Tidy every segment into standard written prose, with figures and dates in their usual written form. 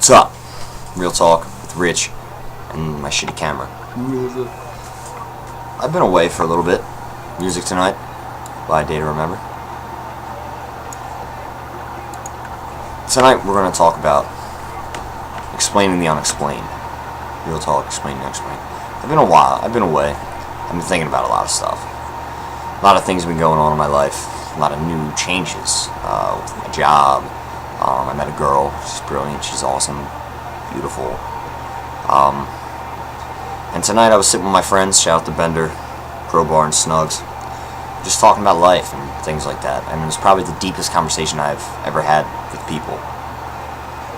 What's up? Real talk with Rich and my shitty camera. I've been away for a little bit. Music tonight by Day to Remember. Tonight we're going to talk about explaining the unexplained. Real talk, explaining the unexplained. I've been away. I've been thinking about a lot of stuff. A lot of things have been going on in my life. A lot of new changes with my job. I met a girl. She's brilliant. She's awesome. Beautiful. And tonight I was sitting with my friends. Shout out to Bender, Crowbar, and Snugs. Just talking about life and things like that. I mean, it was probably the deepest conversation I've ever had with people.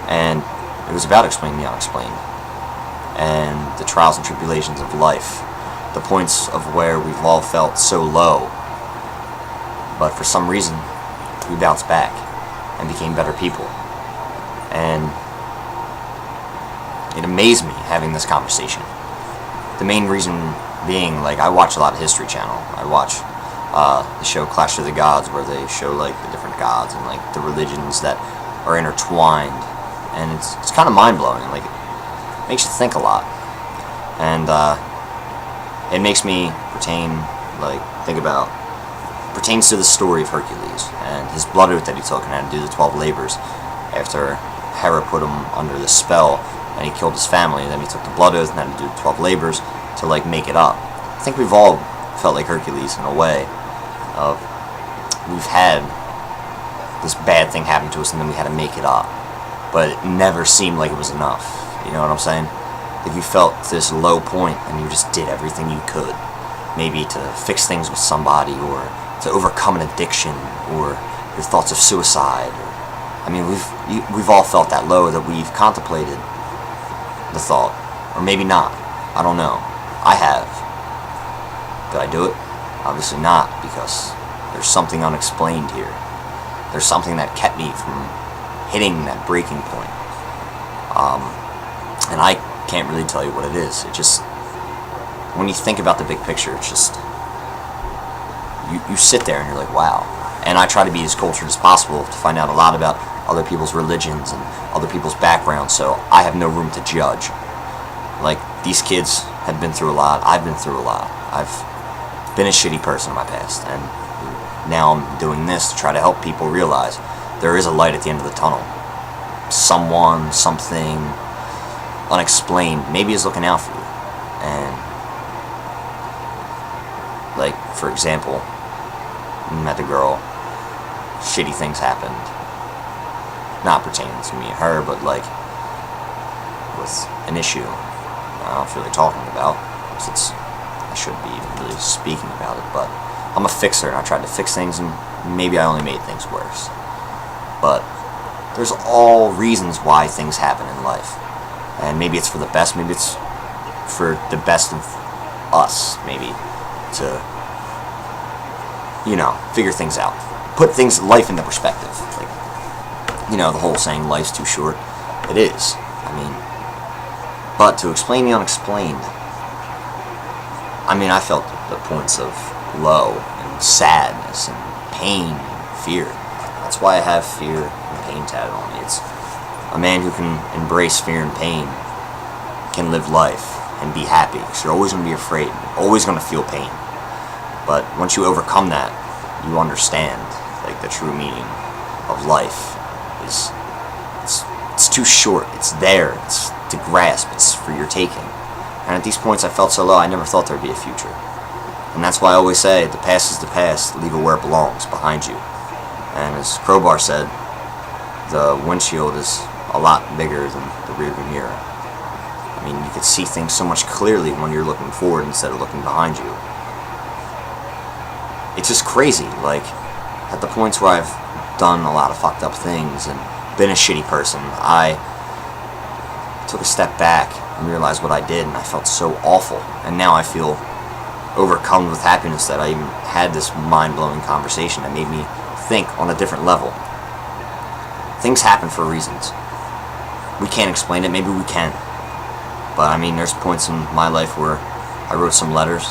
And it was about explaining the unexplained. And the trials and tribulations of life. The points of where we've all felt so low. But for some reason, we bounced back and became better people. And it amazed me having this conversation. The main reason being, like, I watch a lot of History Channel. I watch the show Clash of the Gods, where they show, like, the different gods and, like, the religions that are intertwined. And it's kind of mind-blowing. Like, it makes you think a lot. And it makes me pertains to the story of Hercules and his blood oath that he took and had to do the 12 labors after Hera put him under the spell and he killed his family. And then he took the blood oath and had to do the 12 labors to, like, make it up. I think we've all felt like Hercules in a way. We've had this bad thing happen to us and then we had to make it up, but it never seemed like it was enough. You know what I'm saying? If you felt this low point and you just did everything you could, maybe to fix things with somebody or to overcome an addiction or your thoughts of suicide. I mean, we've all felt that low, that we've contemplated the thought, or maybe not. I don't know. I have. Did I do it? Obviously not, because there's something unexplained here. There's something that kept me from hitting that breaking point. And I can't really tell you what it is. It just, when you think about the big picture, it's just, you sit there and you're like, wow. And I try to be as cultured as possible to find out a lot about other people's religions and other people's backgrounds, so I have no room to judge. Like, these kids have been through a lot. I've been through a lot. I've been a shitty person in my past, and now I'm doing this to try to help people realize there is a light at the end of the tunnel. Someone, something unexplained maybe is looking out for you. And, like, for example, met a girl, shitty things happened, not pertaining to me and her, but, like, with an issue I don't feel like talking about, since I shouldn't be even really speaking about it, but I'm a fixer, and I tried to fix things, and maybe I only made things worse. But there's all reasons why things happen in life, and maybe it's for the best, maybe it's for the best of us, maybe, to, you know, figure things out, put life into perspective. Like, you know, the whole saying, life's too short. It is. I mean, but to explain the unexplained, I mean, I felt the points of low and sadness and pain and fear. That's why I have fear and pain tatted on me. It's a man who can embrace fear and pain can live life and be happy, because you're always going to be afraid, always going to feel pain. But once you overcome that, you understand, like, the true meaning of life is it's too short. It's there. It's to grasp. It's for your taking. And at these points, I felt so low. I never thought there'd be a future. And that's why I always say, the past is the past. Leave it where it belongs, behind you. And as Crowbar said, the windshield is a lot bigger than the rearview mirror. I mean, you can see things so much clearly when you're looking forward instead of looking behind you. It's just crazy. Like, at the points where I've done a lot of fucked up things and been a shitty person, I took a step back and realized what I did, and I felt so awful. And now I feel overcome with happiness that I even had this mind-blowing conversation that made me think on a different level. Things happen for reasons. We can't explain it. Maybe we can. But, I mean, there's points in my life where I wrote some letters,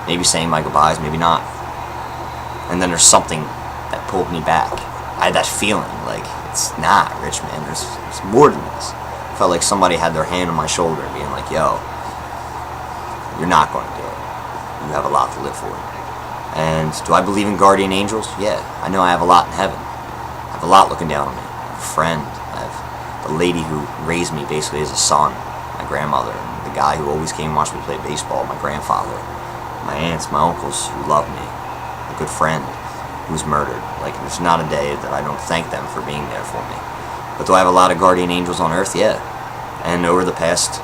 maybe saying my goodbyes, maybe not. And then there's something that pulled me back. I I had that feeling, like, it's not, Rich, man, there's more than this. I felt like somebody had their hand on my shoulder being like, yo, you're not going to do it. You have a lot to live for. And do I believe in guardian angels? Yeah, I know I have a lot in heaven. I have a lot looking down on me. I have a friend. I have the lady who raised me basically as a son, my grandmother, and the guy who always came and watched me play baseball, my grandfather, my aunts, my uncles who loved me, a good friend who was murdered. Like, there's not a day that I don't thank them for being there for me. But do I have a lot of guardian angels on earth? Yeah. And over the past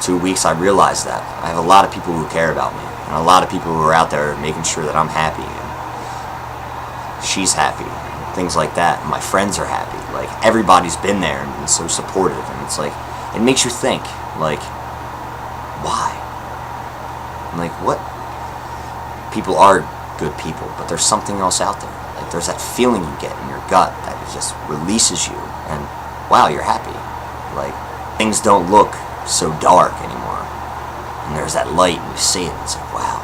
2 weeks, I realized that. I have a lot of people who care about me, and a lot of people who are out there making sure that I'm happy, and she's happy, and things like that, and my friends are happy. Like, everybody's been there and been so supportive, and it's like, it makes you think, like, why? And like, what? People are good people, but there's something else out there. Like, there's that feeling you get in your gut that just releases you, and wow, you're happy. Like, things don't look so dark anymore, and there's that light, and you see it, and it's like, wow,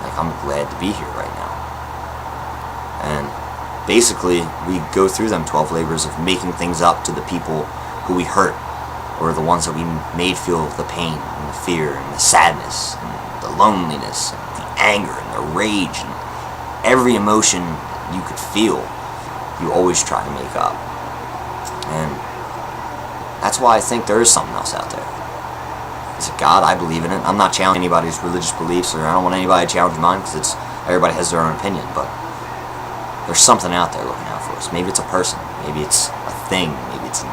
like, I'm glad to be here right now. And basically, we go through them 12 labors of making things up to the people who we hurt, or the ones that we made feel the pain, and the fear, and the sadness, and the loneliness, and the anger, and the rage, and every emotion you could feel, you always try to make up. And that's why I think there is something else out there. Is it God? I believe in it. I'm not challenging anybody's religious beliefs, or I don't want anybody to challenge mine, because everybody has their own opinion, but there's something out there looking out for us. Maybe it's a person, maybe it's a thing, maybe it's a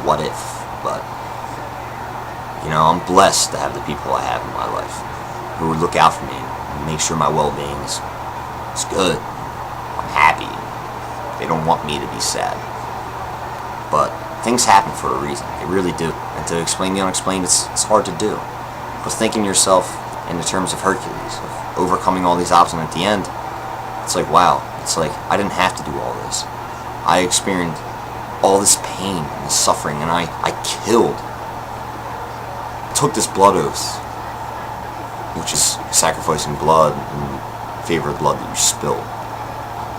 what if, but, you know, I'm blessed to have the people I have in my life who would look out for me and make sure my well-being is good. I'm happy. They don't want me to be sad. But things happen for a reason. They really do. And to explain the unexplained, it's hard to do. But thinking yourself in the terms of Hercules, of overcoming all these obstacles, and at the end, it's like, wow, it's like, I didn't have to do all this. I experienced all this pain and this suffering, and I took this blood oath, which is sacrificing blood in favor of blood that you spilled.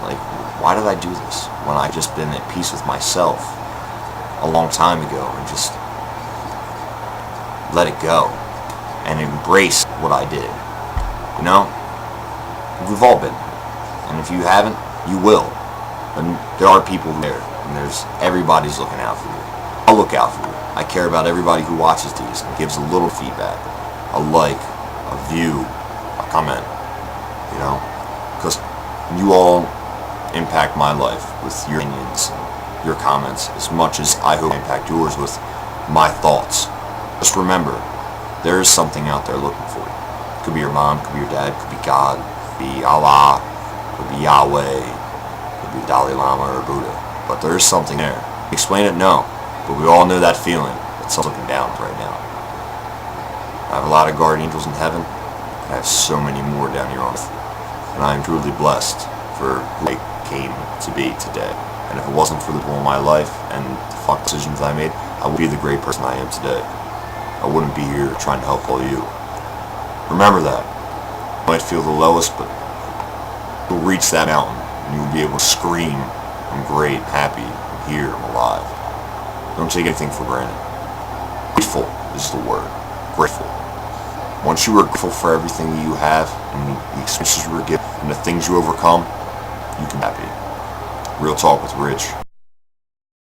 Like, why did I do this when I just been at peace with myself a long time ago, and just let it go and embrace what I did? You know, we've all been, and if you haven't, you will. And there are people there, and everybody's looking out for you. I'll look out for you. I care about everybody who watches these and gives a little feedback, a like, a view, a comment, you know, because you all impact my life with your opinions and your comments as much as I hope I impact yours with my thoughts. Just remember, there is something out there looking for you. It could be your mom, it could be your dad, it could be God, it could be Allah, it could be Yahweh, it could be Dalai Lama or Buddha. But there is something there. Explain it? No. But we all know that feeling that someone's looking down right now. I have a lot of guardian angels in heaven, and I have so many more down here on earth. And I am truly blessed for who I came to be today. And if it wasn't for the people in my life and the decisions I made, I wouldn't be the great person I am today. I wouldn't be here trying to help all you. Remember that. You might feel the lowest, but you'll reach that mountain, and you'll be able to scream, I'm great, I'm happy, I'm here, I'm alive. Don't take anything for granted. Grateful is the word. Grateful. Once you are grateful for everything that you have, and the experiences you were given, and the things you overcome, you can be happy. Real talk with Rich.